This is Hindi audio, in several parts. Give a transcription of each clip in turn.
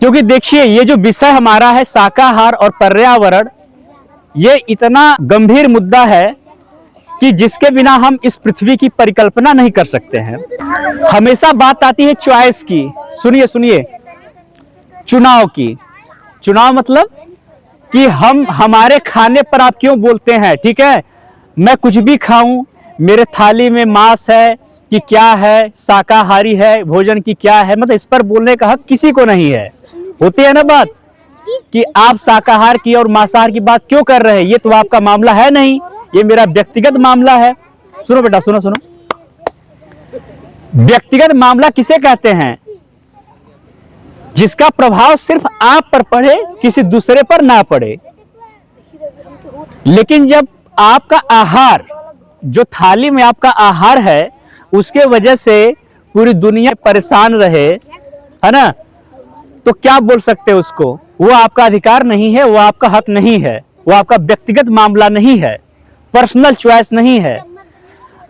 क्योंकि देखिए ये जो विषय हमारा है शाकाहार और पर्यावरण, ये इतना गंभीर मुद्दा है कि जिसके बिना हम इस पृथ्वी की परिकल्पना नहीं कर सकते हैं। हमेशा बात आती है चॉइस की, सुनिए सुनिए, चुनाव की। चुनाव मतलब कि हम हमारे खाने पर आप क्यों बोलते हैं, ठीक है, मैं कुछ भी खाऊं, मेरे थाली में मांस है कि क्या है, शाकाहारी है भोजन की क्या है, मतलब इस पर बोलने का हक किसी को नहीं है। होती है ना बात कि आप शाकाहार की और मांसाहार की बात क्यों कर रहे हैं, ये तो आपका मामला है नहीं, ये मेरा व्यक्तिगत मामला है। सुनो बेटा, सुनो सुनो, व्यक्तिगत मामला किसे कहते हैं? जिसका प्रभाव सिर्फ आप पर पड़े, किसी दूसरे पर ना पड़े। लेकिन जब आपका आहार, जो थाली में आपका आहार है, उसके वजह से पूरी दुनिया परेशान रहे, है ना, तो क्या बोल सकते हैं उसको? वो आपका अधिकार नहीं है, वो आपका हक नहीं है, वो आपका व्यक्तिगत मामला नहीं है, पर्सनल चॉइस नहीं है।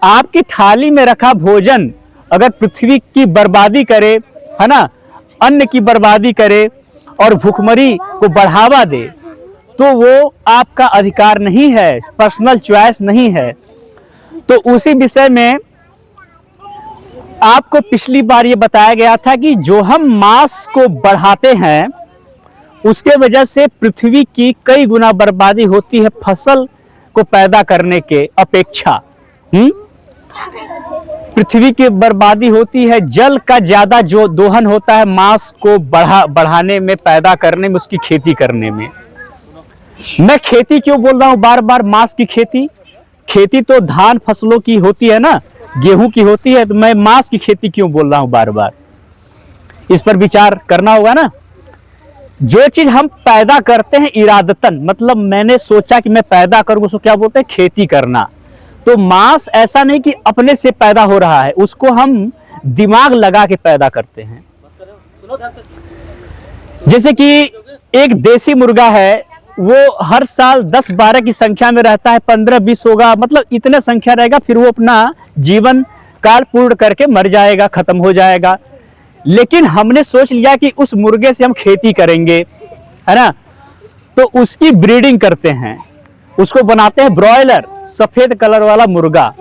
आपकी थाली में रखा भोजन अगर पृथ्वी की बर्बादी करे, है ना, अन्न की बर्बादी करे और भूखमरी को बढ़ावा दे, तो वो आपका अधिकार नहीं है, पर्सनल चॉइस नहीं है। तो उसी विषय में आपको पिछली बार ये बताया गया था कि जो हम मांस को बढ़ाते हैं उसके वजह से पृथ्वी की कई गुना बर्बादी होती है फसल को पैदा करने के अपेक्षा। पृथ्वी की बर्बादी होती है, जल का ज्यादा जो दोहन होता है मांस को बढ़ाने में, पैदा करने में, उसकी खेती करने में। मैं खेती क्यों बोल रहा हूं बार बार मांस की खेती? खेती तो धान फसलों की होती है ना, गेहूं की होती है, तो मैं मांस की खेती क्यों बोल रहा हूं बार बार? इस पर विचार करना होगा ना। जो चीज हम पैदा करते हैं इरादतन, मतलब मैंने सोचा कि मैं पैदा करूं, उसको क्या बोलते हैं? खेती करना। तो मांस ऐसा नहीं कि अपने से पैदा हो रहा है, उसको हम दिमाग लगा के पैदा करते हैं। जैसे कि एक देसी मुर्गा है, वो हर साल 10-12 की संख्या में रहता है, 15-20 होगा, मतलब इतने संख्या रहेगा, फिर वो अपना जीवन काल पूर्ण करके मर जाएगा, खत्म हो जाएगा। लेकिन हमने सोच लिया कि उस मुर्गे से हम खेती करेंगे, है ना, तो उसकी ब्रीडिंग करते हैं, उसको बनाते हैं ब्रॉयलर, सफेद कलर वाला मुर्गा।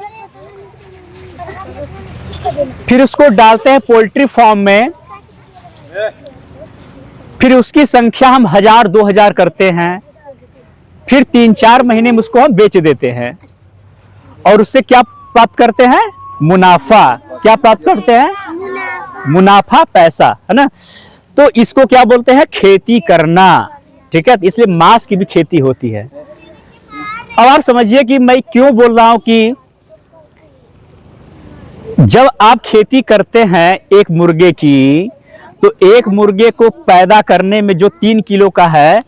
फिर उसको डालते हैं पोल्ट्री फार्म में, फिर उसकी संख्या हम 1000-2000 करते हैं, फिर 3-4 महीने में उसको हम बेच देते हैं और उससे क्या प्राप्त करते हैं? मुनाफा। क्या प्राप्त करते हैं? मुनाफा, पैसा, है ना। तो इसको क्या बोलते हैं? खेती करना, ठीक है। इसलिए मांस की भी खेती होती है। अब आप समझिए कि मैं क्यों बोल रहा हूं कि जब आप खेती करते हैं एक मुर्गे की, तो एक मुर्गे को पैदा करने में जो 3 किलो का है,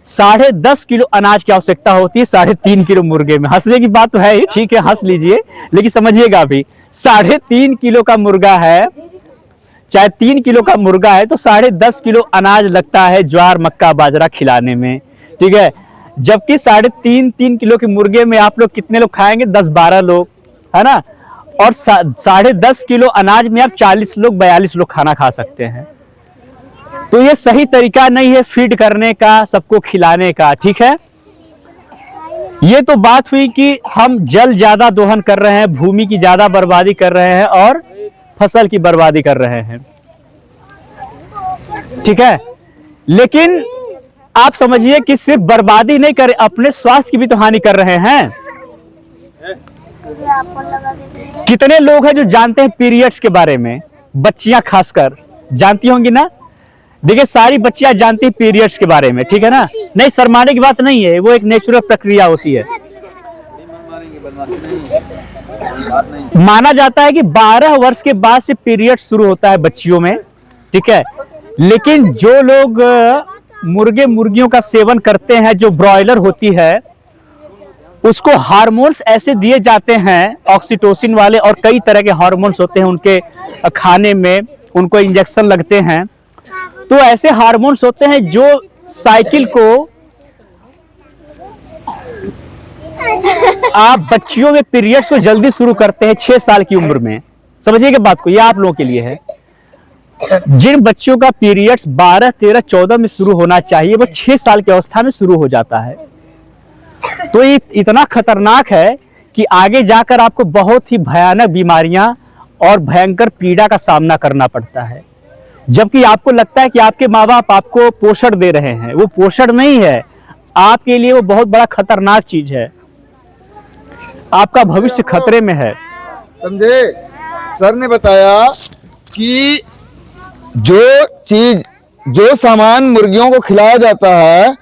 10.5 किलो अनाज की आवश्यकता होती है 3.5 किलो मुर्गे में। हंसने की बात तो है ही, ठीक है, हंस लीजिए, लेकिन समझिएगा भी, 3.5 किलो का मुर्गा है, चाहे 3 किलो का मुर्गा है, तो 10.5 किलो अनाज लगता है ज्वार मक्का बाजरा खिलाने में, ठीक है। जबकि 3.5 किलो के मुर्गे में आप लोग कितने लोग खाएंगे? 10-12 लोग, है ना। और 10.5 किलो अनाज में आप 40 लोग 42 लोग खाना खा सकते हैं। तो ये सही तरीका नहीं है फीड करने का, सबको खिलाने का, ठीक है। ये तो बात हुई कि हम जल ज्यादा दोहन कर रहे हैं, भूमि की ज्यादा बर्बादी कर रहे हैं और फसल की बर्बादी कर रहे हैं, ठीक है। लेकिन आप समझिए कि सिर्फ बर्बादी नहीं कर, अपने स्वास्थ्य की भी तो हानि कर रहे हैं। कितने लोग हैं जो जानते हैं पीरियड्स के बारे में? बच्चियां खासकर जानती होंगी ना। देखिए, सारी बच्चियां जानती हैं पीरियड्स के बारे में, ठीक है ना। नहीं, शर्माने की बात नहीं है, वो एक नेचुरल प्रक्रिया होती है। माना जाता है कि 12 वर्ष के बाद से पीरियड शुरू होता है बच्चियों में, ठीक है। लेकिन जो लोग मुर्गे मुर्गियों का सेवन करते हैं, जो ब्रॉयलर होती है, उसको हार्मोन्स ऐसे दिए जाते हैं, ऑक्सीटोसिन वाले और कई तरह के हार्मोन्स होते हैं उनके खाने में, उनको इंजेक्शन लगते हैं। तो ऐसे हार्मोन्स होते हैं जो साइकिल को आप बच्चियों में पीरियड्स को जल्दी शुरू करते हैं 6 साल की उम्र में। समझिएगा बात को, ये आप लोगों के लिए है। जिन बच्चों का पीरियड्स 12, 13, 14 में शुरू होना चाहिए वो 6 साल की अवस्था में शुरू हो जाता है। तो ये इतना खतरनाक है कि आगे जाकर आपको बहुत ही भयानक बीमारियां और भयंकर पीड़ा का सामना करना पड़ता है। जबकि आपको लगता है कि आपके माँ बाप आपको पोषण दे रहे हैं, वो पोषण नहीं है, आपके लिए वो बहुत बड़ा खतरनाक चीज है। आपका भविष्य खतरे में है। समझे? सर ने बताया कि जो सामान मुर्गियों को खिलाया जाता है,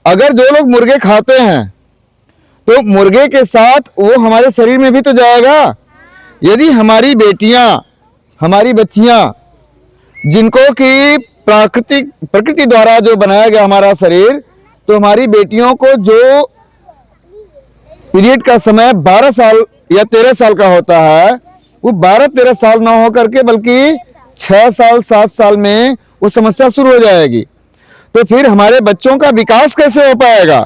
अगर जो लोग मुर्गे खाते हैं तो मुर्गे के साथ वो हमारे शरीर में भी तो जाएगा। यदि हमारी बेटियां, हमारी बच्चियां, जिनको कि प्रकृति द्वारा जो बनाया गया हमारा शरीर, तो हमारी बेटियों को जो पीरियड का समय 12 साल या 13 साल का होता है, वो 12-13 साल ना हो करके बल्कि 6 साल 7 साल में वो समस्या शुरू हो जाएगी। तो फिर हमारे बच्चों का विकास कैसे हो पाएगा?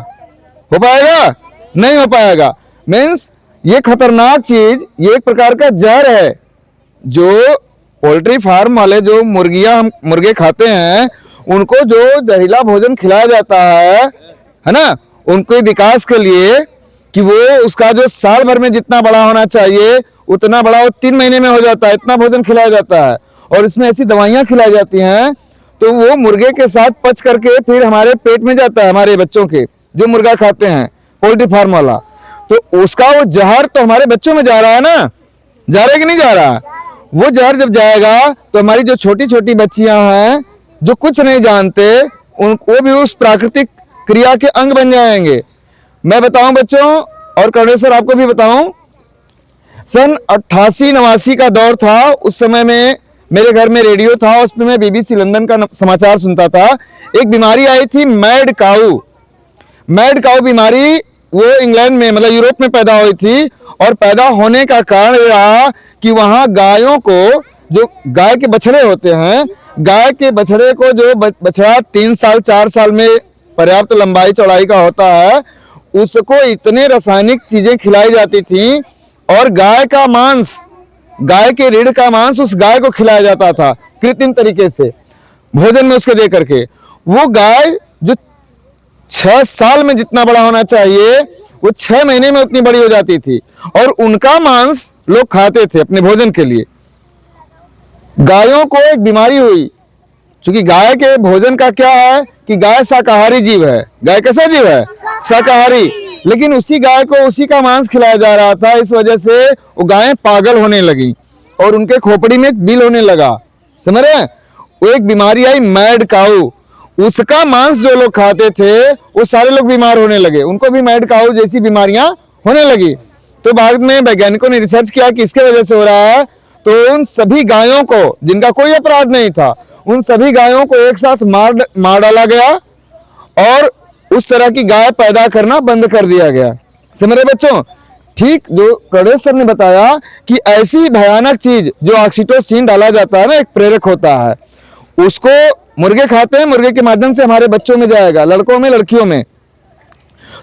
हो पाएगा? नहीं हो पाएगा। मीन्स ये खतरनाक चीज, ये एक प्रकार का जहर है। जो पोल्ट्री फार्म वाले जो मुर्गे खाते हैं, उनको जो जहरीला भोजन खिलाया जाता है ना, उनके विकास के लिए कि वो उसका जो साल भर में जितना बड़ा होना चाहिए उतना बड़ा वो 3 महीने में हो जाता है, इतना भोजन खिलाया जाता है। और इसमें ऐसी दवाइयाँ खिलाई जाती हैं तो वो मुर्गे के साथ पच करके फिर हमारे पेट में जाता है, हमारे बच्चों के जो मुर्गा खाते हैं पोल्ट्री फार्म वाला। तो उसका वो जहर तो हमारे बच्चों में जा रहा है ना, जा रहा है कि नहीं जा रहा? वो जहर जब जाएगा तो हमारी जो छोटी छोटी बच्चियां हैं जो कुछ नहीं जानते, वो भी उस प्राकृतिक क्रिया के अंग बन जाएंगे। मैं बताऊं बच्चों, और करुणेश सर आपको भी बताऊं, सन 88-89 का दौर था। उस समय में मेरे घर में रेडियो था, उसमें मैं BBC लंदन का समाचार सुनता था। एक बीमारी आई थी मैड काऊ बीमारी, वो इंग्लैंड में मतलब यूरोप में पैदा हुई थी। और पैदा होने का कारण यह रहा कि वहाँ गायों को, जो गाय के बछड़े होते हैं, गाय के बछड़े को जो बछड़ा 3 साल 4 साल में पर्याप्त लंबाई चौड़ाई का होता है, उसको इतने रासायनिक चीजें खिलाई जाती थी। और गाय का मांस, गाय के रीढ़ का मांस उस गाय को खिलाया जाता था कृत्रिम तरीके से भोजन में उसके दे करके। वो गाय जो 6 साल में जितना बड़ा होना चाहिए वो 6 महीने में उतनी बड़ी हो जाती थी। और उनका मांस लोग खाते थे अपने भोजन के लिए। गायों को एक बीमारी हुई, क्योंकि गाय के भोजन का क्या है कि गाय शाकाहारी जीव है। गाय कैसा जीव है? शाकाहारी। लेकिन उसी गाय को उसी का मांस खिलाया जा रहा था। इस वजह से वो गायें पागल होने लगी और उनके खोपड़ी में एक बिल होने लगा। समझ रहे हैं? वो एक बीमारी आई मैड काऊ, उसका मांस जो लोग खाते थे वो सारे लोग बीमार होने लगे, उनको भी मैड काऊ जैसी बीमारियां होने लगी। तो बाद में वैज्ञानिकों ने रिसर्च किया कि इसके वजह से हो रहा है। तो उन सभी गायों को, जिनका कोई अपराध नहीं था, उन सभी गायों को एक साथ मार डाला गया और उस तरह की गाय पैदा करना बंद कर दिया गया। समझ रहे बच्चों? ठीक जो करुणेश सर ने बताया कि ऐसी भयानक चीज जो ऑक्सीटोसिन डाला जाता है ना, एक प्रेरक होता है, उसको मुर्गे खाते हैं, मुर्गे के माध्यम से हमारे बच्चों में जाएगा, लड़कों में लड़कियों में।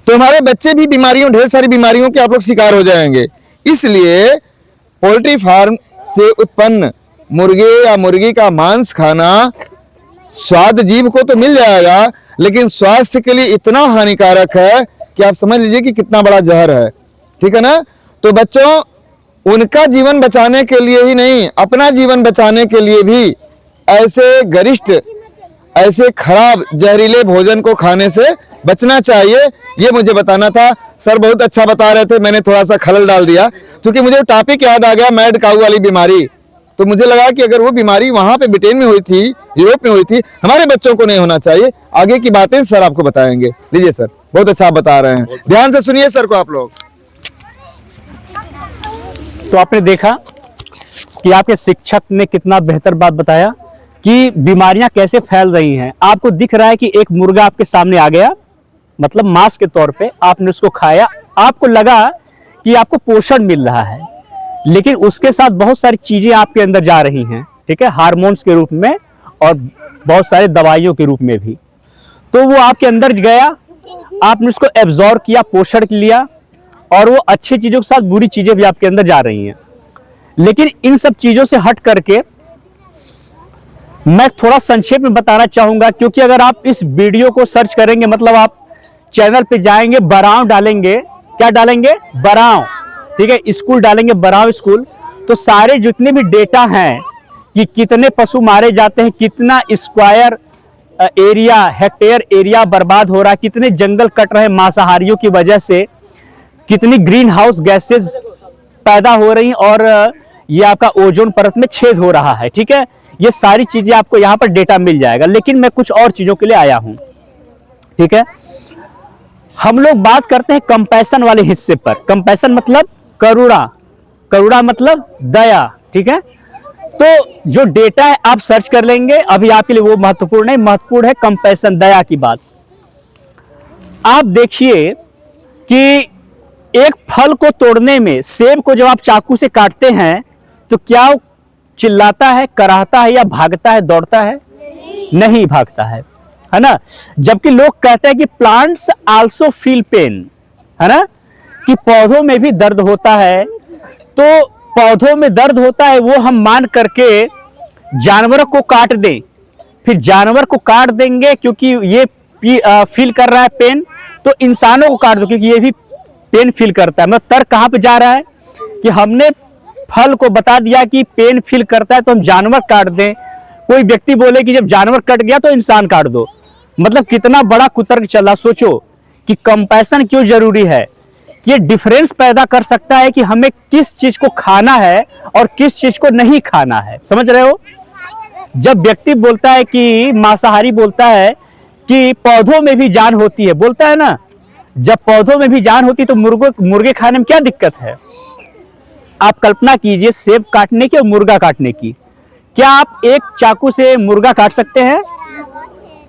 तो हमारे बच्चे भी बीमारियों, ढेर सारी बीमारियों के आप लोग शिकार हो जाएंगे। इसलिए पोल्ट्री फार्म से उत्पन्न मुर्गे या मुर्गी का मांस खाना स्वाद जीव को तो मिल जाएगा, लेकिन स्वास्थ्य के लिए इतना हानिकारक है कि आप समझ लीजिए कि कितना बड़ा जहर है। ठीक है ना? तो बच्चों, उनका जीवन बचाने के लिए ही नहीं, अपना जीवन बचाने के लिए भी ऐसे गरिष्ठ, ऐसे खराब जहरीले भोजन को खाने से बचना चाहिए। ये मुझे बताना था। सर बहुत अच्छा बता रहे थे, मैंने थोड़ा सा खलल डाल दिया क्योंकि मुझे टॉपिक याद आ गया, मैड काऊ वाली बीमारी। तो मुझे लगा कि अगर वो बीमारी वहां पे ब्रिटेन में हुई थी, यूरोप में हुई थी, हमारे बच्चों को नहीं होना चाहिए। आगे की बातें सर आपको बताएंगे। लीजिए सर, बहुत अच्छा आप बता रहे हैं, ध्यान से सुनिए सर को आप लोग। तो आपने देखा कि आपके शिक्षक ने कितना बेहतर बात बताया कि बीमारियां कैसे फैल रही हैं। आपको दिख रहा है कि एक मुर्गा आपके सामने आ गया, मतलब मांस के तौर पे आपने उसको खाया, आपको लगा कि आपको पोषण मिल रहा है, लेकिन उसके साथ बहुत सारी चीजें आपके अंदर जा रही हैं। ठीक है? हार्मोन्स के रूप में और बहुत सारे दवाइयों के रूप में भी। तो वो आपके अंदर गया, आपने उसको एब्जॉर्ब किया, पोषण लिया, और वो अच्छी चीजों के साथ बुरी चीजें भी आपके अंदर जा रही हैं। लेकिन इन सब चीजों से हट करके मैं थोड़ा संक्षेप में बताना चाहूंगा, क्योंकि अगर आप इस वीडियो को सर्च करेंगे, मतलब आप चैनल पे जाएंगे, बराव डालेंगे, क्या डालेंगे, बराव, ठीक है, स्कूल डालेंगे, बराव स्कूल, तो सारे जितने भी डेटा हैं कि कितने पशु मारे जाते हैं, कितना स्क्वायर एरिया, हेक्टेयर एरिया बर्बाद हो रहा है, कितने जंगल कट रहे हैं मांसाहारियों की वजह से, कितनी ग्रीन हाउस गैसेस पैदा हो रही, और ये आपका ओजोन परत में छेद हो रहा है, ठीक है। ये सारी चीजें आपको यहाँ पर डेटा मिल जाएगा, लेकिन मैं कुछ और चीजों के लिए आया हूं, ठीक है। हम लोग बात करते हैं कंपैशन वाले हिस्से पर। कंपैशन मतलब करुणा, करुणा मतलब दया, ठीक है। तो जो डेटा है आप सर्च कर लेंगे, अभी आपके लिए वो महत्वपूर्ण है, महत्वपूर्ण है कंपैशन, दया की बात। आप देखिए कि एक फल को तोड़ने में, सेब को जब आप चाकू से काटते हैं तो क्या वो चिल्लाता है, कराहता है, या भागता है, दौड़ता है? नहीं भागता है ना। जबकि लोग कहते हैं कि प्लांट्स आल्सो फील पेन, है ना, कि पौधों में भी दर्द होता है। तो पौधों में दर्द होता है वो हम मान करके जानवरों को काट दें, फिर जानवर को काट देंगे क्योंकि ये फील कर रहा है पेन, तो इंसानों को काट दो क्योंकि ये भी पेन फील करता है। मतलब तर्क कहां पे जा रहा है कि हमने फल को बता दिया कि पेन फील करता है तो हम जानवर काट दें, कोई व्यक्ति बोले कि जब जानवर कट गया तो इंसान काट दो। मतलब कितना बड़ा कुतर्क चला। सोचो कि कंपैशन क्यों जरूरी है। ये डिफरेंस पैदा कर सकता है कि हमें किस चीज को खाना है और किस चीज को नहीं खाना है, समझ रहे हो। जब व्यक्ति बोलता है कि मांसाहारी बोलता है कि पौधों में भी जान होती है, बोलता है ना, जब पौधों में भी जान होती तो मुर्गे खाने में क्या दिक्कत है। आप कल्पना कीजिए सेब काटने की और मुर्गा काटने की, क्या आप एक चाकू से मुर्गा काट सकते हैं?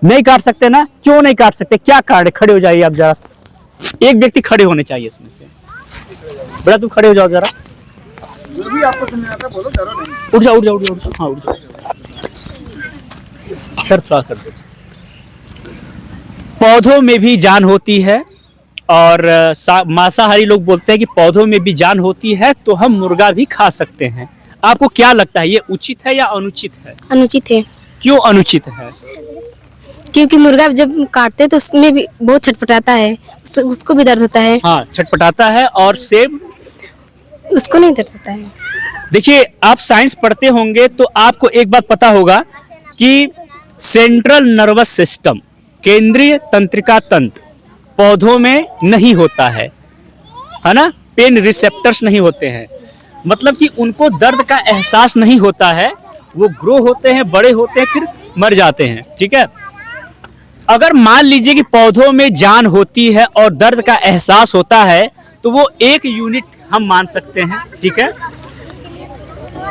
नहीं काट सकते ना। क्यों नहीं काट सकते? क्या काटे? खड़े हो जाइए आप जरा, एक व्यक्ति खड़े होने चाहिए इसमें से। बेटा तुम खड़े हो जाओ जरा, जो भी आपको समझ आता है बोलो, जरा नहीं। उठ जाओ उठ जाओ उठ जाओ, हाँ उठ जाओ सर, थोड़ा कर दो। पौधों में भी जान होती है, और मांसाहारी लोग बोलते हैं कि पौधों में भी जान होती है तो हम मुर्गा भी खा सकते हैं। आपको क्या लगता है ये उचित है या अनुचित है? अनुचित है। क्यों अनुचित है? क्योंकि मुर्गा जब काटते हैं तो उसमें भी बहुत छटपटाता है, उसको भी दर्द होता है। हाँ छटपटाता है। और सेब? उसको नहीं दर्द होता है। देखिए आप साइंस पढ़ते होंगे तो आपको एक बात पता होगा कि सेंट्रल नर्वस सिस्टम, केंद्रीय तंत्रिका तंत्र पौधों में नहीं होता है ना। पेन रिसेप्टर्स नहीं होते हैं, मतलब कि उनको दर्द का एहसास नहीं होता है। वो ग्रो होते हैं, बड़े होते हैं, फिर मर जाते हैं, ठीक है। अगर मान लीजिए कि पौधों में जान होती है और दर्द का एहसास होता है तो वो 1 यूनिट हम मान सकते हैं, ठीक है।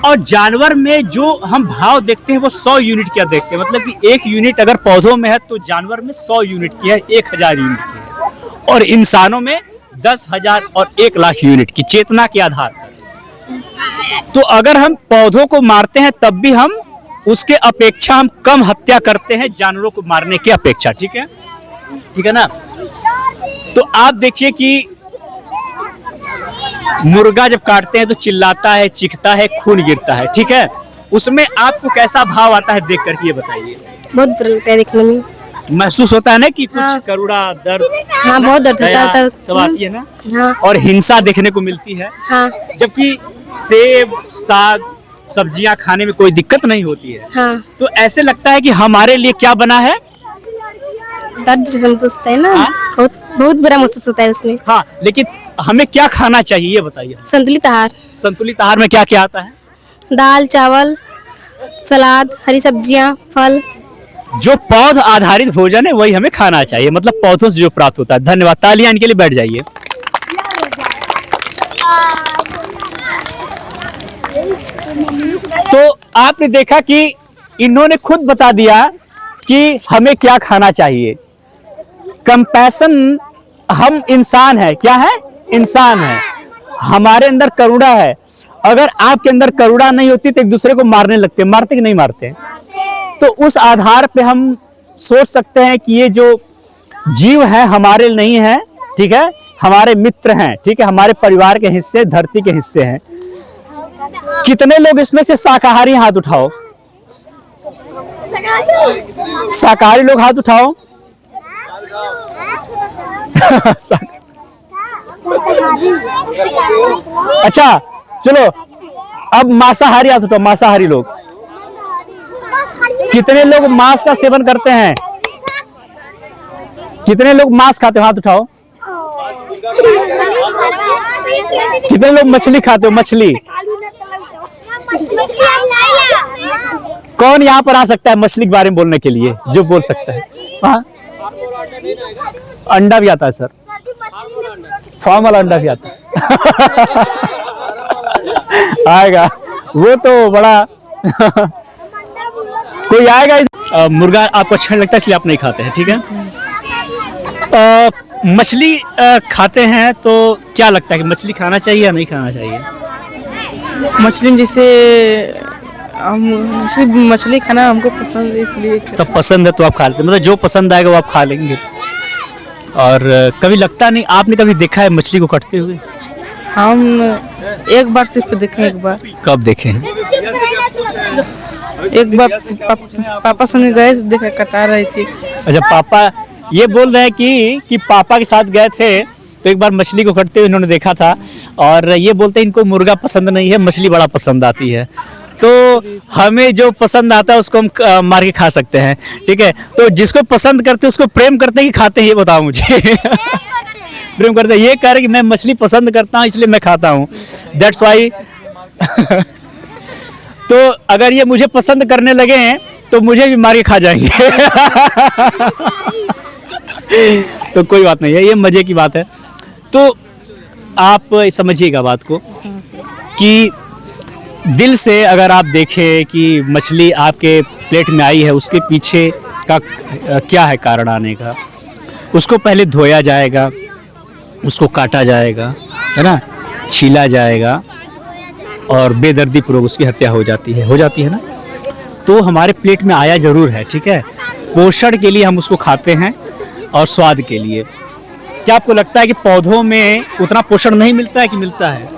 और जानवर में जो हम भाव देखते हैं वो 100 यूनिट क्या देखते हैं। मतलब कि 1 यूनिट अगर पौधों में है तो जानवर में 100 यूनिट की है, 1000 यूनिट की है, और इंसानों में 10,000 और 1,00,000 यूनिट की चेतना के आधार पर। तो अगर हम पौधों को मारते हैं तब भी हम उसके अपेक्षा हम कम हत्या करते हैं जानवरों को मारने की अपेक्षा, ठीक है, ठीक है ना। तो आप देखिए कि मुर्गा जब काटते हैं तो चिल्लाता है, चीखता है, खून गिरता है, ठीक है। उसमें आपको कैसा भाव आता है देख करके, ये बताइए। बहुत डर लगता है देखने में। महसूस होता है ना कि कुछ हाँ। करुणा, दर्द, हाँ बहुत दर्द होता है सब आती है ना। हाँ और हिंसा देखने को मिलती है। हाँ जबकि सेब, साग, सब्जियां खाने में कोई दिक्कत नहीं होती है। हाँ। तो ऐसे लगता है कि हमारे लिए क्या बना है, दर्द से महसूस होता है ना। हाँ? बहुत बहुत बुरा महसूस होता है उसमें। हाँ, लेकिन हमें क्या खाना चाहिए ये बताइए। संतुलित आहार। संतुलित आहार में क्या क्या आता है? दाल, चावल, सलाद, हरी सब्जियां, फल। जो पौध आधारित भोजन है वही हमें खाना चाहिए, मतलब पौधों से जो प्राप्त होता है। धन्यवाद, तालियां इनके लिए, बैठ जाइए। तो आपने देखा कि इन्होंने खुद बता दिया कि हमें क्या खाना चाहिए। कंपैशन, हम इंसान है, क्या है, इंसान है, हमारे अंदर करुणा है। अगर आपके अंदर करुणा नहीं होती तो एक दूसरे को मारने लगते, मारते कि नहीं मारते। तो उस आधार पे हम सोच सकते हैं कि ये जो जीव है हमारे नहीं है, ठीक है, हमारे मित्र हैं, ठीक है, हमारे परिवार के हिस्से, धरती के हिस्से हैं। कितने लोग इसमें से शाकाहारी, हाथ उठाओ। शाकाहारी लोग हाथ उठाओ। अच्छा चलो, अब मांसाहारी हाथ उठाओ। मांसाहारी लोग, कितने लोग मांस का सेवन करते हैं? कितने लोग मांस खाते हो? हाथ उठाओ। कितने लोग मछली खाते हो? मछली कौन यहाँ पर आ सकता है मछली के बारे में बोलने के लिए, जो बोल सकता है? हाँ, अंडा भी आता है सर, फार्म वाला अंडा भी आता है। आएगा वो तो बड़ा कोई आएगा। मुर्गा आपको अच्छा नहीं लगता इसलिए आप नहीं खाते हैं, ठीक है। मछली खाते हैं तो क्या लगता है कि मछली खाना चाहिए या नहीं खाना चाहिए? मछली जैसे मछली खाना हमको पसंद है, इसलिए तो पसंद है तो आप खा लेते, मतलब जो पसंद आएगा वो आप खा लेंगे। और कभी लगता नहीं, आपने कभी देखा है मछली को कटते हुए? हम एक बार सिर्फ देखे, एक बार। कब देखे हैं? एक बार पापा संग गए, देखा कटा रही थी। अच्छा, पापा ये बोल रहे हैं कि पापा के साथ गए थे तो एक बार मछली को कटते हुए इन्होंने देखा था, और ये बोलते हैं इनको मुर्गा पसंद नहीं है, मछली बड़ा पसंद आती है। तो हमें जो पसंद आता है उसको हम मार के खा सकते हैं, ठीक है। तो जिसको पसंद करते हैं उसको प्रेम करते हैं कि खाते हैं, ये बताओ मुझे। प्रेम करते हैं, ये कह रहे कि मैं मछली पसंद करता हूँ इसलिए मैं खाता हूँ, दैट्स वाई। तो अगर ये मुझे पसंद करने लगे हैं तो मुझे भी मार के खा जाएंगे। तो कोई बात नहीं है, ये मजे की बात है। तो आप समझिएगा बात को कि दिल से अगर आप देखें कि मछली आपके प्लेट में आई है, उसके पीछे का क्या है कारण आने का। उसको पहले धोया जाएगा, उसको काटा जाएगा, है ना, छीला जाएगा, और बेदर्दी पूर्वक उसकी हत्या हो जाती है ना। तो हमारे प्लेट में आया जरूर है, ठीक है। पोषण के लिए हम उसको खाते हैं और स्वाद के लिए। क्या आपको लगता है कि पौधों में उतना पोषण नहीं मिलता है कि मिलता है?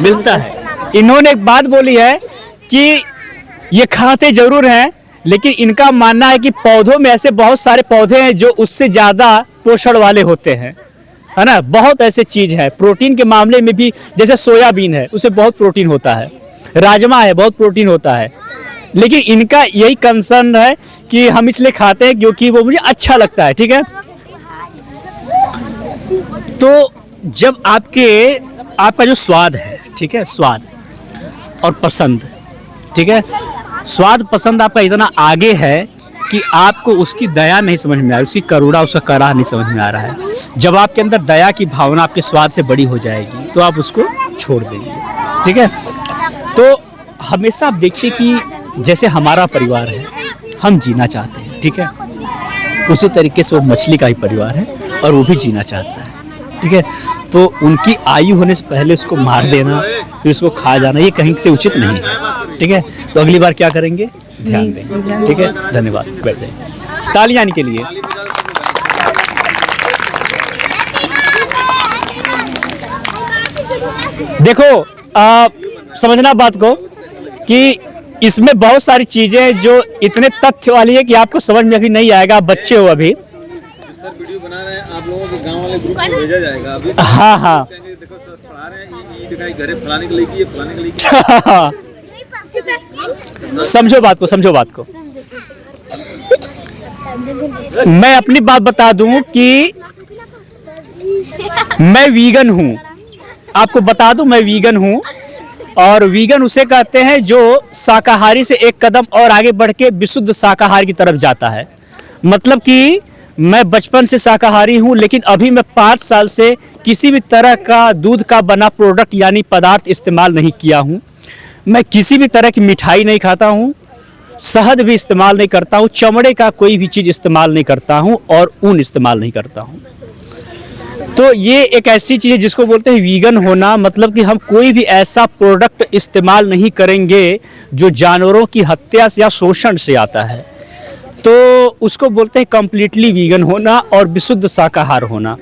मिलता है। इन्होंने एक बात बोली है कि ये खाते जरूर हैं, लेकिन इनका मानना है कि पौधों में ऐसे बहुत सारे पौधे हैं जो उससे ज्यादा पोषण वाले होते हैं, है ना। बहुत ऐसे चीज है प्रोटीन के मामले में भी, जैसे सोयाबीन है उसमें बहुत प्रोटीन होता है, राजमा है बहुत प्रोटीन होता है, लेकिन इनका यही कंसर्न है कि हम इसलिए खाते हैं क्योंकि वो मुझे अच्छा लगता है, ठीक है। तो जब आपका जो स्वाद है, ठीक है, स्वाद और पसंद, ठीक है, स्वाद पसंद आपका इतना आगे है कि आपको उसकी दया नहीं समझ में आ रही, उसकी करुणा, उसका कराह नहीं समझ में आ रहा है। जब आपके अंदर दया की भावना आपके स्वाद से बड़ी हो जाएगी तो आप उसको छोड़ देंगे, ठीक है। तो हमेशा आप देखिए कि जैसे हमारा परिवार है, हम जीना चाहते हैं, ठीक है, उसी तरीके से वो मछली का ही परिवार है और वो भी जीना चाहता है, ठीक है। तो उनकी आयु होने से पहले उसको मार देना, फिर उसको खा जाना, ये कहीं से उचित नहीं है, ठीक है। तो अगली बार क्या करेंगे, ध्यान देंगे, ठीक है। धन्यवाद, बैठ जाइए। तालियां के लिए। देखो समझना बात को कि इसमें बहुत सारी चीजें जो इतने तथ्य वाली है कि आपको समझ में अभी नहीं आएगा, बच्चे हो अभी। सर वीडियो बना रहे हैं आप लोगों के गांव वाले ग्रुप में भेजा जाएगा अभी। हाँ हाँ, देखो सर पढ़ा रहे हैं, ये दिखाई घरे फलाने के लिए की, ये फलाने के लिए की। समझो बात को, समझो बात को। मैं अपनी बात बता दूं कि मैं वीगन हूं, आपको बता दूं मैं वीगन हूं। और वीगन उसे कहते हैं जो शाकाहारी से एक कदम और आगे बढ़ के विशुद्ध शाकाहार की तरफ जाता है। मतलब कि मैं बचपन से शाकाहारी हूं, लेकिन अभी मैं 5 साल से किसी भी तरह का दूध का बना प्रोडक्ट यानी पदार्थ इस्तेमाल नहीं किया हूं। मैं किसी भी तरह की मिठाई नहीं खाता हूं, शहद भी इस्तेमाल नहीं करता हूं, चमड़े का कोई भी चीज़ इस्तेमाल नहीं करता हूं, और ऊन इस्तेमाल नहीं करता हूं। तो ये एक ऐसी चीज़ है जिसको बोलते हैं वीगन होना। मतलब कि हम कोई भी ऐसा प्रोडक्ट इस्तेमाल नहीं करेंगे जो जानवरों की हत्या या शोषण से आता है, तो उसको बोलते हैं कंप्लीटली वीगन होना और विशुद्ध शाकाहार होना।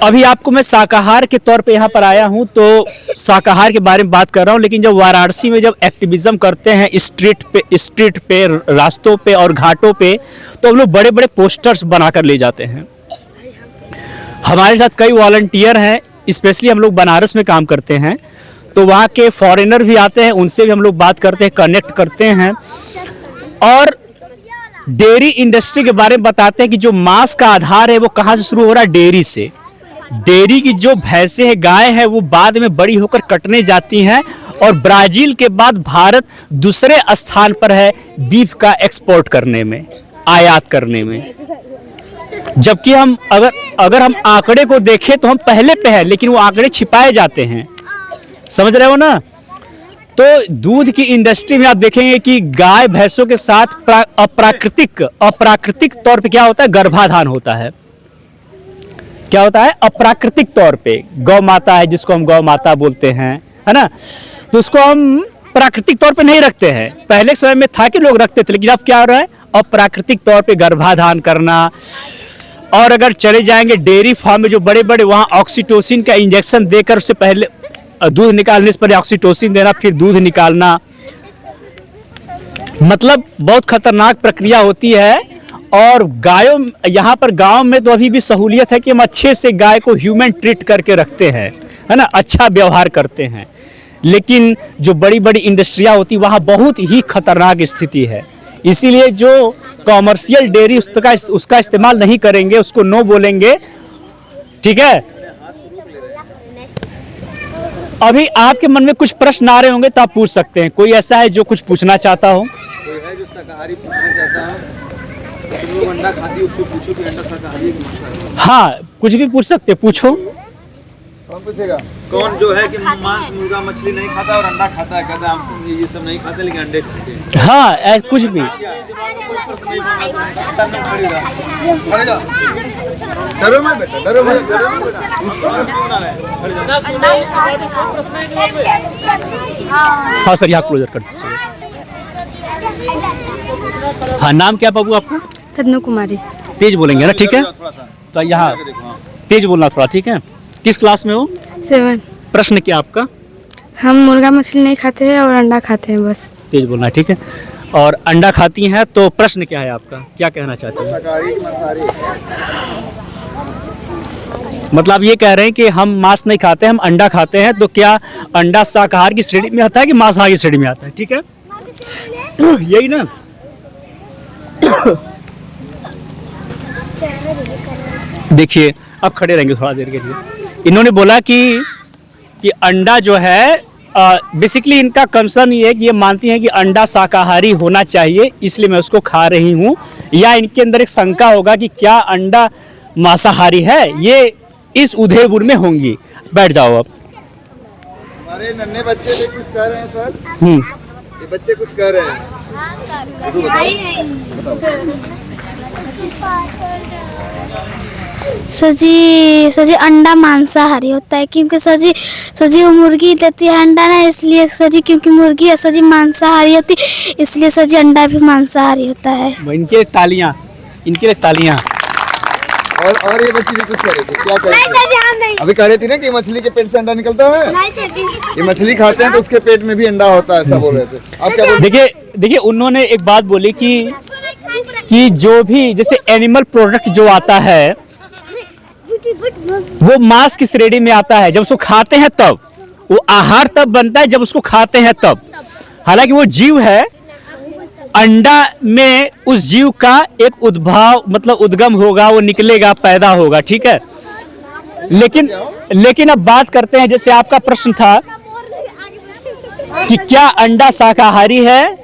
अभी आपको मैं शाकाहार के तौर पे यहाँ पर आया हूँ, तो शाकाहार के बारे में बात कर रहा हूँ। लेकिन जब वाराणसी में जब एक्टिविज्म करते हैं स्ट्रीट पे रास्तों पे और घाटों पे, तो हम लोग बड़े बड़े पोस्टर्स बनाकर ले जाते हैं। हमारे साथ कई वॉलंटियर हैं, स्पेशली हम लोग बनारस में काम करते हैं, तो वहाँ के फॉरेनर भी आते हैं, उनसे भी हम लोग बात करते हैं, कनेक्ट करते हैं और डेयरी इंडस्ट्री के बारे में बताते हैं कि जो मांस का आधार है वो कहाँ से शुरू हो रहा है, डेयरी से। डेयरी की जो भैंसें हैं, गाय है, वो बाद में बड़ी होकर कटने जाती हैं और ब्राजील के बाद भारत दूसरे स्थान पर है बीफ का एक्सपोर्ट करने में, आयात करने में। जबकि हम अगर हम आंकड़े को देखें तो हम पहले पे हैं, लेकिन वो आंकड़े छिपाए जाते हैं, समझ रहे हो ना। तो दूध की इंडस्ट्री में आप देखेंगे कि गाय भैंसों के साथ अप्राकृतिक तौर पे क्या होता है, गर्भाधान होता है। क्या होता है, अप्राकृतिक तौर पे गौ माता है, जिसको हम गौ माता बोलते हैं, है ना, तो उसको हम प्राकृतिक तौर पे नहीं रखते हैं। पहले के समय में था कि लोग रखते थे, लेकिन अब क्या हो रहा है, अप्राकृतिक तौर पे गर्भाधान करना। और अगर चले जाएंगे डेयरी फार्म में जो बड़े बड़े, वहाँ ऑक्सीटोसिन का इंजेक्शन देकर उससे पहले दूध निकालने से पहले ऑक्सीटोसिन देना, फिर दूध निकालना, मतलब बहुत खतरनाक प्रक्रिया होती है। और गायों, यहाँ पर गांव में तो अभी भी सहूलियत है कि हम अच्छे से गाय को ह्यूमन ट्रीट करके रखते हैं, है ना, अच्छा व्यवहार करते हैं। लेकिन जो बड़ी बड़ी इंडस्ट्रियाँ होती, वहाँ बहुत ही खतरनाक स्थिति है। इसीलिए जो कॉमर्शियल डेयरी उसका इस्तेमाल नहीं करेंगे, उसको नो बोलेंगे, ठीक है। अभी आपके मन में कुछ प्रश्न आ रहे होंगे तो आप पूछ सकते हैं। कोई ऐसा है जो कुछ पूछना चाहता हो? कोई है जो शाकाहारी पूछना चाहता है? तुम लोग अंडा खाती हो, उसको पूछो कि अंडा शाकाहारी है कि मांसाहारी? हाँ, कुछ भी पूछ सकते, पूछो। कौन पूछेगा? कौन जो है कि मांस, मुर्गा, मछली नहीं खाता और अंडा खाता है, कहता है हम ये सब नहीं खाते लेकिन अंडे खाते हैं। हाँ, कुछ भी। डरो मत बेटा, डरो मत, डरो मत बेटा। हाँ सर, यहाँ क्लोजर कर दीजिए। हाँ, नाम क्या बाबू आपका? तन्नू कुमारी। तेज बोलेंगे ना, ठीक है। थोड़ा सा तो यहाँ तेज बोलना थोड़ा, ठीक है। किस क्लास में हो? 7। प्रश्न क्या आपका? हम मुर्गा मछली नहीं खाते हैं और अंडा खाते हैं बस। तेज बोलना है, ठीक है। और अंडा खाती हैं, तो प्रश्न क्या है आपका, क्या कहना चाहते हैं? शाकाहारी कि मांसाहारी? मतलब ये कह रहे हैं कि हम मांस नहीं खाते, हम अंडा खाते हैं, तो क्या अंडा शाकाहार की श्रेणी में आता है कि मांसाहार की श्रेणी में आता है, ठीक है। यही ना। देखिए, अब खड़े रहेंगे थोड़ा देर के लिए। इन्होंने बोला कि अंडा जो है, बेसिकली इनका कंसर्न ये है कि ये मानती हैं कि अंडा शाकाहारी होना चाहिए, इसलिए मैं उसको खा रही हूँ। या इनके अंदर एक शंका होगा कि क्या अंडा मांसाहारी है, ये इस उधेबुन में होंगी। बैठ जाओ अब। हमारे नन्हे बच्चे भी कुछ कह रहे हैं सर। ये बच्चे कुछ कह रहे हैं। सर जी अंडा मांसाहारी होता है, क्योंकि सर जी वो मुर्गी देती है अंडा ना, इसलिए सर जी, क्योंकि मुर्गी है सर जी मांसाहारी होती, इसलिए सर जी अंडा भी मांसाहारी होता है। इनके तालियां, इनके लिए तालियां। और ये बच्ची भी कुछ कह रही थी, क्या कह रही थी? अभी कह रही थी ना कि मछली के पेट से अंडा निकलता है। ये मछली खाते हैं तो उसके पेट में भी अंडा होता है, ऐसा बोल रहे थे। आप क्या बोल? देखिए उन्होंने एक बात बोली कि जो भी जैसे एनिमल प्रोडक्ट जो आता है वो मांस की श्रेणी में आता है। जब उसको खाते हैं तब वो आहार तब बनता है, जब उसको खाते हैं तब। हालांकि वो जीव है, अंडा में उस जीव का एक उद्भव मतलब उद्गम होगा, वो निकलेगा, पैदा होगा, ठीक है। लेकिन अब बात करते हैं, जैसे आपका प्रश्न था कि क्या अंडा शाकाहारी है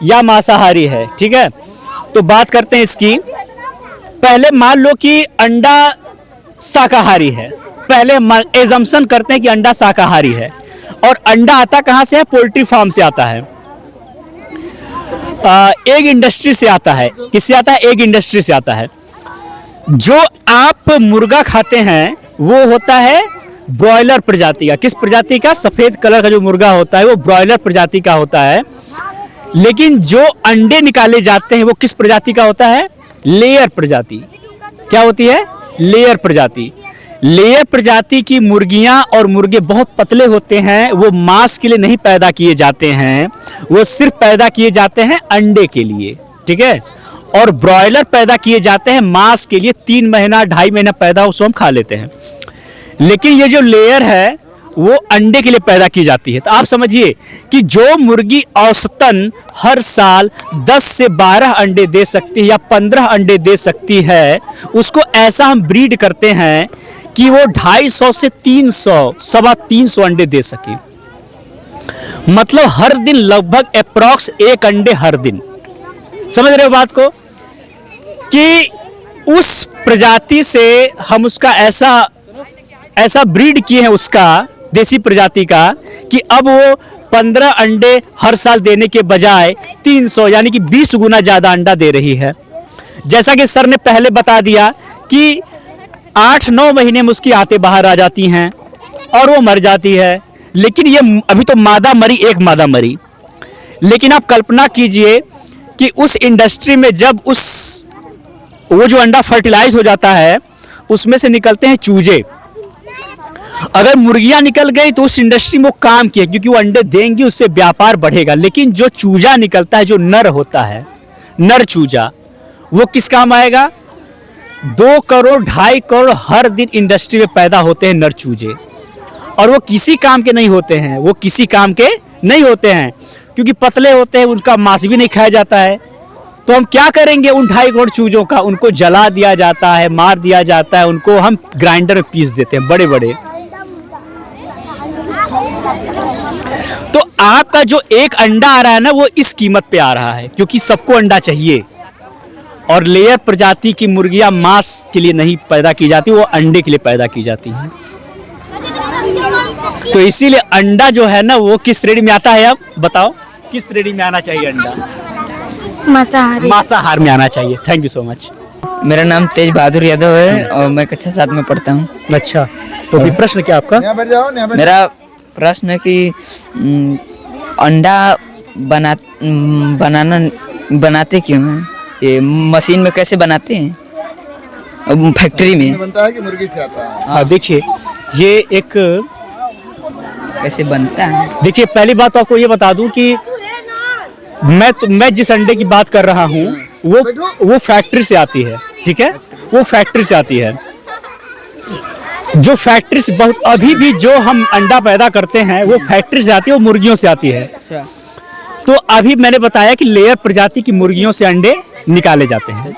या मांसाहारी है, ठीक है। तो बात करते हैं इसकी। पहले मान लो कि अंडा शाकाहारी है, पहले एजम्पशन करते हैं कि अंडा शाकाहारी है। और अंडा आता कहां से है? पोल्ट्री फार्म से आता है, एग इंडस्ट्री से आता है। किससे आता है? एग इंडस्ट्री से आता है। जो आप मुर्गा खाते हैं वो होता है ब्रॉयलर प्रजाति का। किस प्रजाति का? सफेद कलर का जो मुर्गा होता है वो ब्रॉयलर प्रजाति का होता है। लेकिन जो अंडे निकाले जाते हैं वो किस प्रजाति का होता है? लेयर प्रजाति। क्या होती है? लेयर प्रजाति। लेयर प्रजाति की मुर्गियां और मुर्गे बहुत पतले होते हैं, वो मांस के लिए नहीं पैदा किए जाते हैं, वो सिर्फ पैदा किए जाते हैं अंडे के लिए, ठीक है। और ब्रॉयलर पैदा किए जाते हैं मांस के लिए, 3 महीना 2.5 महीना पैदा उसको हम खा लेते हैं। लेकिन ये जो लेयर है वो अंडे के लिए पैदा की जाती है। तो आप समझिए कि जो मुर्गी औसतन हर साल 10 से 12 अंडे दे सकती है या 15 अंडे दे सकती है, उसको ऐसा हम ब्रीड करते हैं कि वो 250 से 300 325 अंडे दे सके। मतलब हर दिन लगभग अप्रॉक्स 1 अंडे हर दिन। समझ रहे हो बात को, कि उस प्रजाति से हम उसका ऐसा ब्रीड किए हैं उसका, देसी प्रजाति का, कि अब वो 15 अंडे हर साल देने के बजाय 300 यानी कि 20 गुना ज्यादा अंडा दे रही है। जैसा कि सर ने पहले बता दिया कि 8-9 महीने में उसकी आंतें बाहर आ जाती हैं और वो मर जाती है। लेकिन ये अभी तो मादा मरी, एक मादा मरी। लेकिन आप कल्पना कीजिए कि उस इंडस्ट्री में जब वो जो अंडा फर्टिलाइज हो जाता है उसमें से निकलते हैं चूजे। अगर मुर्गियां निकल गई तो उस इंडस्ट्री में वो काम किया, क्योंकि वो अंडे देंगी, उससे व्यापार बढ़ेगा। लेकिन जो चूजा निकलता है, जो नर होता है, नर चूजा, वो किस काम आएगा? 2 करोड़ 2.5 करोड़ हर दिन इंडस्ट्री में पैदा होते हैं नर चूजे, और वो किसी काम के नहीं होते हैं, वो किसी काम के नहीं होते हैं, क्योंकि पतले होते हैं, उनका मांस भी नहीं खाया जाता है। तो हम क्या करेंगे उन 2.5 करोड़ चूजों का? उनको जला दिया जाता है, मार दिया जाता है, उनको हम ग्राइंडर में पीस देते हैं बड़े बड़े। तो आपका जो एक अंडा आ रहा है ना, वो इस कीमत पे आ रहा है, क्योंकि सबको अंडा चाहिए। और लेयर प्रजाति की मुर्गियां मांस के लिए नहीं पैदा की जाती, वो अंडे के लिए पैदा की जाती हैं। तो इसीलिए अंडा जो है ना, वो किस श्रेणी में आता है? अब बताओ किस श्रेणी में आना चाहिए अंडा? मांसाहारी। मांसाहार में आना चाहिए। Thank you so much. मेरा नाम तेज बहादुर यादव है और मैं कक्षा 7 में पढ़ता हूँ। अच्छा, तो फिर प्रश्न क्या आपका? मेरा प्रश्न है कि अंडा बनाते क्यों हैं? ये मशीन में कैसे बनाते हैं? फैक्ट्री में बनता है कि मुर्गी से आता है? हाँ, देखिए ये एक कैसे बनता है? देखिए पहली बात तो आपको ये बता दूं कि मैं जिस अंडे की बात कर रहा हूँ वो फैक्ट्री से आती है, ठीक है, वो फैक्ट्री से आती है। जो फैक्ट्री से बहुत अभी भी जो हम अंडा पैदा करते हैं वो फैक्ट्री से आती है, वो मुर्गियों से आती है। तो अभी मैंने बताया कि लेयर प्रजाति की मुर्गियों से अंडे निकाले जाते हैं।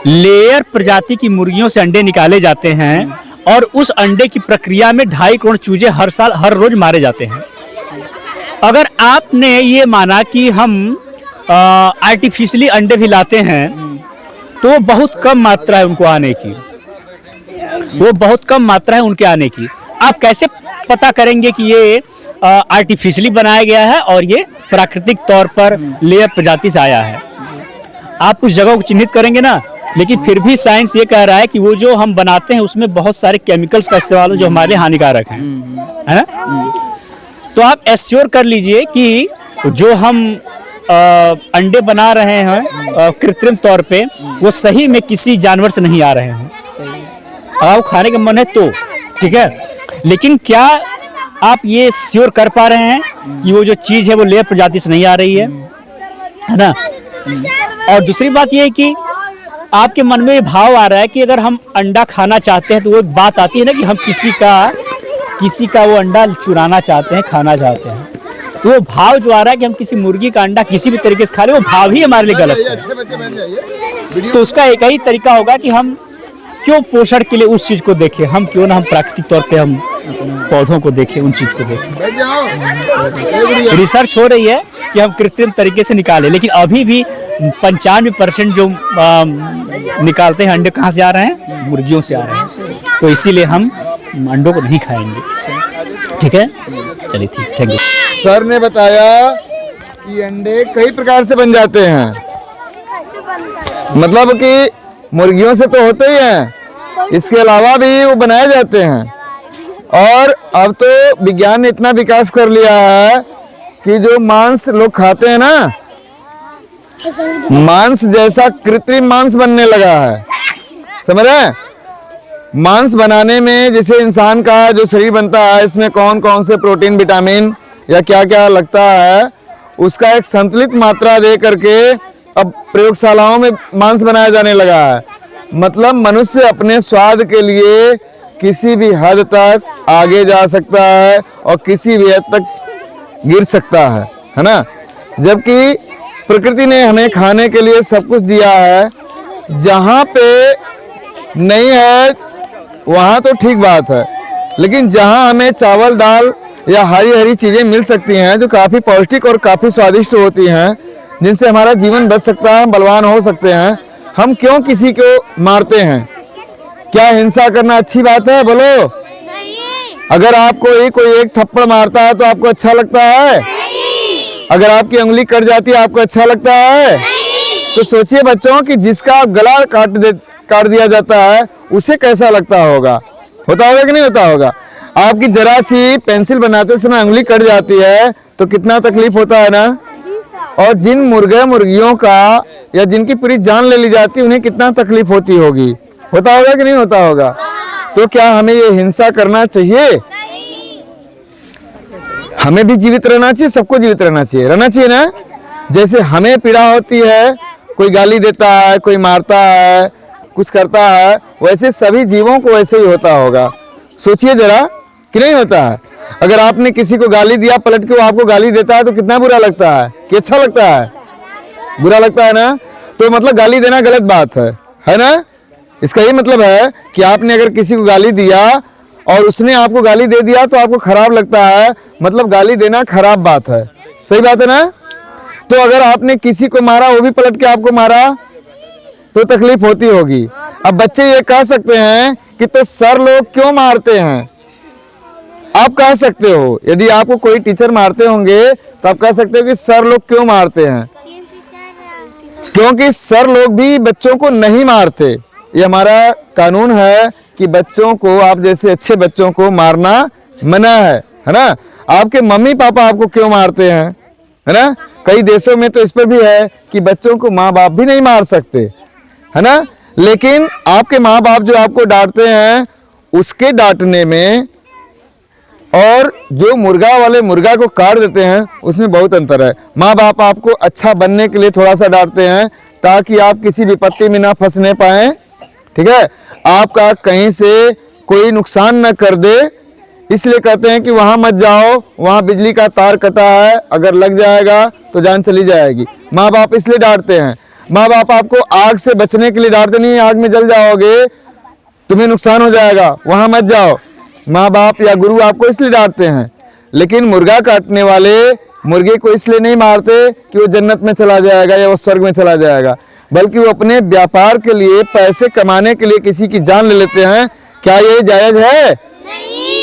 लेयर प्रजाति की मुर्गियों से अंडे निकाले जाते हैं और उस अंडे की प्रक्रिया में 2.5 करोड़ चूजे हर रोज मारे जाते हैं। अगर आपने ये माना कि हम आर्टिफिशियली अंडे भी लाते हैं, तो बहुत कम मात्रा है उनको आने की, वो बहुत कम मात्रा है उनके आने की। आप कैसे पता करेंगे कि ये आर्टिफिशियली बनाया गया है और ये प्राकृतिक तौर पर लेयर प्रजाति से आया है? आप उस जगह को चिन्हित करेंगे ना। लेकिन फिर भी साइंस ये कह रहा है कि वो जो हम बनाते हैं उसमें बहुत सारे केमिकल्स का इस्तेमाल हो जो हमारे लिए हानिकारक हैं, है ना? तो आप एश्योर कर लीजिए कि जो हम अंडे बना रहे हैं कृत्रिम तौर पे, वो सही में किसी जानवर से नहीं आ रहे हैं। आप खाने का मन है तो ठीक है, लेकिन क्या आप ये श्योर कर पा रहे हैं कि वो जो चीज है वो लेयर प्रजाति से नहीं आ रही है ना? और दूसरी बात ये है कि आपके मन में ये भाव आ रहा है कि अगर हम अंडा खाना चाहते हैं तो वो एक बात आती है ना कि हम किसी का वो अंडा चुराना चाहते हैं, खाना चाहते हैं। तो वो भाव जो आ रहा है कि हम किसी मुर्गी का अंडा किसी भी तरीके से खा ले, वो भाव ही हमारे लिए गलत है। तो उसका एक ही तरीका होगा कि हम क्यों पोषण के लिए उस चीज को देखें, हम क्यों ना हम प्राकृतिक तौर पे हम पौधों को देखें, उन चीज को देखें। रिसर्च हो रही है कि हम कृत्रिम तरीके से निकालें, लेकिन अभी भी 95% जो निकालते हैं अंडे कहाँ से आ रहे हैं? मुर्गियों से आ रहे हैं। तो इसीलिए हम अंडों को नहीं खाएंगे, ठीक है? चलिए ठीक, थैंक यू। सर ने बताया कि अंडे कई प्रकार से बन जाते हैं, मतलब कि मुर्गियों से तो होते ही हैं, इसके अलावा भी वो बनाए जाते हैं। और अब तो विज्ञान ने इतना विकास कर लिया है कि जो मांस लोग खाते हैं ना, मांस जैसा कृत्रिम मांस बनने लगा है, समझ रहे हैं? मांस बनाने में जैसे इंसान का जो शरीर बनता है, इसमें कौन कौन से प्रोटीन, विटामिन या क्या क्या लगता है, उसका एक संतुलित मात्रा दे करके अब प्रयोगशालाओं में मांस बनाया जाने लगा है। मतलब मनुष्य अपने स्वाद के लिए किसी भी हद तक आगे जा सकता है और किसी भी हद तक गिर सकता है ना। जबकि प्रकृति ने हमें खाने के लिए सब कुछ दिया है। जहाँ पे नहीं है वहाँ तो ठीक बात है, लेकिन जहाँ हमें चावल, दाल या हरी हरी चीज़ें मिल सकती हैं जो काफ़ी पौष्टिक और काफ़ी स्वादिष्ट होती हैं, जिनसे हमारा जीवन बच सकता है, बलवान हो सकते हैं, हम क्यों किसी को मारते हैं? क्या हिंसा करना अच्छी बात है? बोलो। अगर आपको कोई एक थप्पड़ मारता है तो आपको अच्छा लगता है? अगर आपकी उंगली कट जाती है आपको अच्छा लगता है? तो सोचिए बच्चों कि जिसका गला काट दिया जाता है उसे कैसा लगता होगा। होता होगा कि नहीं होता होगा? आपकी जरा सी पेंसिल बनाते समय उंगली कट जाती है तो कितना तकलीफ होता है ना। और जिन मुर्गे मुर्गियों का या जिनकी पूरी जान ले ली जाती है उन्हें कितना तकलीफ होती होगी। होता होगा कि नहीं होता होगा? तो क्या हमें ये हिंसा करना चाहिए? हमें भी जीवित रहना चाहिए, सबको जीवित रहना चाहिए ना। जैसे हमें पीड़ा होती है, कोई गाली देता है, कोई मारता है, कुछ करता है, वैसे सभी जीवों को वैसे ही होता होगा। सोचिए जरा कि नहीं होता है? अगर आपने किसी को गाली दिया, पलट के वो आपको गाली देता है तो कितना बुरा लगता है कि अच्छा लगता है? बुरा लगता है ना। तो मतलब गाली देना गलत बात है ना। इसका ये मतलब है कि आपने अगर किसी को गाली दिया और उसने आपको गाली दे दिया तो आपको खराब लगता है, मतलब गाली देना खराब बात है। सही बात है ना। तो अगर आपने किसी को मारा, वो भी पलट के आपको मारा, तो तकलीफ होती होगी। अब बच्चे ये कह सकते हैं कि तो सर लोग क्यों मारते हैं? आप कह सकते हो, यदि आपको कोई टीचर मारते होंगे तो आप कह सकते हो कि सर लोग क्यों मारते हैं? क्योंकि सर लोग भी बच्चों को नहीं मारते। ये हमारा कानून है कि बच्चों को, आप जैसे अच्छे बच्चों को मारना मना है ना। आपके मम्मी पापा आपको क्यों मारते हैं, है ना। कई देशों में तो इस पर भी है कि बच्चों को माँ बाप भी नहीं मार सकते, है ना। लेकिन आपके माँ बाप जो आपको डांटते हैं, उसके डांटने में और जो मुर्गा वाले मुर्गा को काट देते हैं उसमें बहुत अंतर है। माँ बाप आपको अच्छा बनने के लिए थोड़ा सा डांटते हैं ताकि आप किसी विपत्ति में ना फंसने पाए, ठीक है, आपका कहीं से कोई नुकसान न कर दे, इसलिए कहते हैं कि वहां मत जाओ, वहां बिजली का तार कटा है, अगर लग जाएगा तो जान चली जाएगी। माँ बाप इसलिए डांटते हैं। माँ बाप आपको आग से बचने के लिए डांटते नहीं, आग में जल जाओगे, तुम्हें नुकसान हो जाएगा, वहां मत जाओ। माँ बाप या गुरु आपको इसलिए डांटते हैं। लेकिन मुर्गा काटने वाले मुर्गे को इसलिए नहीं मारते कि वो जन्नत में चला जाएगा या वो स्वर्ग में चला जाएगा, बल्कि वो अपने व्यापार के लिए, पैसे कमाने के लिए किसी की जान ले लेते हैं। क्या ये जायज है?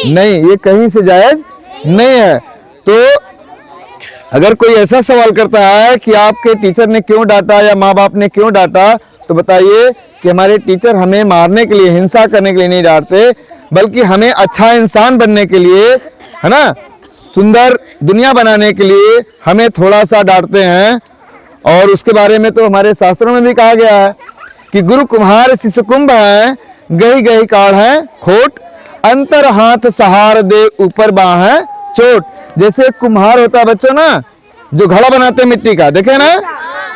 नहीं, ये कहीं से जायज नहीं है। तो अगर कोई ऐसा सवाल करता है कि आपके टीचर ने क्यों डांटा या माँ बाप ने क्यों डांटा, तो बताइए कि हमारे टीचर हमें मारने के लिए, हिंसा करने के लिए नहीं डांटते, बल्कि हमें अच्छा इंसान बनने के लिए, है ना, सुंदर दुनिया बनाने के लिए हमें थोड़ा सा डांटते हैं। और उसके बारे में तो हमारे शास्त्रों में भी कहा गया है कि गुरु कुम्हार शिष्य कुंभ है, गही गही काढ़ है खोट, अंतर हाथ सहार दे ऊपर बाह है चोट। जैसे कुम्हार होता है बच्चों ना, जो घड़ा बनाते हैं मिट्टी का, देखे ना,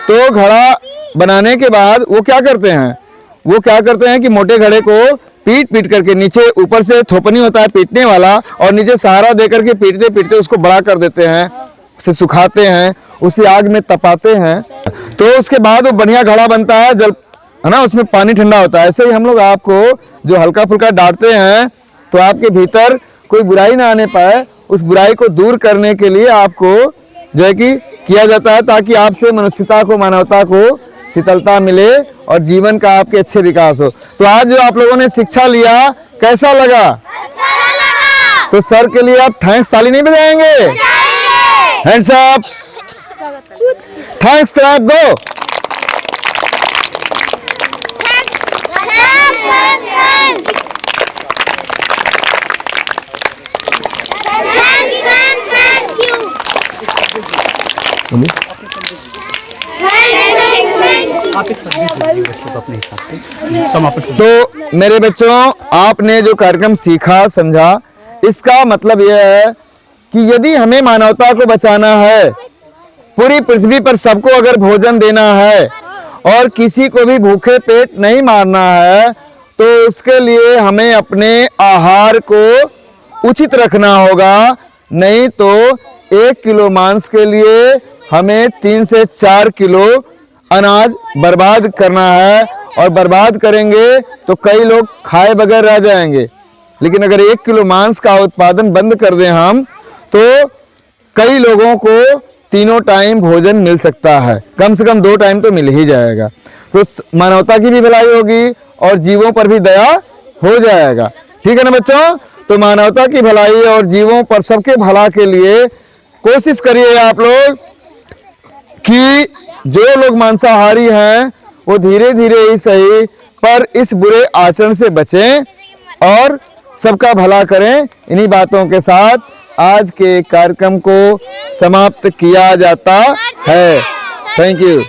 तो घड़ा बनाने के बाद वो क्या करते हैं कि मोटे घड़े को पीट पीट करके, नीचे ऊपर से थोपनी होता है पीटने वाला, और नीचे सहारा दे करके पीटते पीटते उसको बड़ा कर देते हैं, उसे सुखाते हैं, उसे आग में तपाते हैं, तो उसके बाद वो बढ़िया घड़ा बनता है, जल, है ना, उसमें पानी ठंडा होता है। ऐसे ही हम लोग आपको जो हल्का फुल्का डांटते हैं तो आपके भीतर कोई बुराई ना आने पाए, उस बुराई को दूर करने के लिए आपको जो है कि किया जाता है, ताकि आपसे मनुष्यता को, मानवता को शीतलता मिले और जीवन का आपके अच्छे विकास हो। तो आज जो आप लोगों ने शिक्षा लिया, कैसा लगा? अच्छा लगा। तो सर के लिए आप थैंक्स ताली नहीं बजाएंगे? Hands up, thanks clap, go. Thank you. आप एक संदेश दीजिए बच्चों को अपने हिसाब से समापन। तो मेरे बच्चों, आपने जो कार्यक्रम सीखा समझा, इसका मतलब यह है कि यदि हमें मानवता को बचाना है, पूरी पृथ्वी पर सबको अगर भोजन देना है और किसी को भी भूखे पेट नहीं मारना है, तो उसके लिए हमें अपने आहार को उचित रखना होगा। नहीं तो 1 किलो मांस के लिए हमें 3 से 4 किलो अनाज बर्बाद करना है, और बर्बाद करेंगे तो कई लोग खाए बगैर रह जाएंगे। लेकिन अगर 1 किलो मांस का उत्पादन बंद कर दें हम, तो कई लोगों को तीनों टाइम भोजन मिल सकता है, कम से कम 2 टाइम तो मिल ही जाएगा। तो मानवता की भी भलाई होगी और जीवों पर भी दया हो जाएगा। ठीक है ना बच्चों? तो मानवता की भलाई और जीवों पर सबके भला के लिए कोशिश करिए आप लोग कि जो लोग मांसाहारी हैं वो धीरे धीरे ही सही पर इस बुरे आचरण से बचें और सबका भला करें। इन्हीं बातों के साथ आज के कार्यक्रम को समाप्त किया जाता है। Thank you.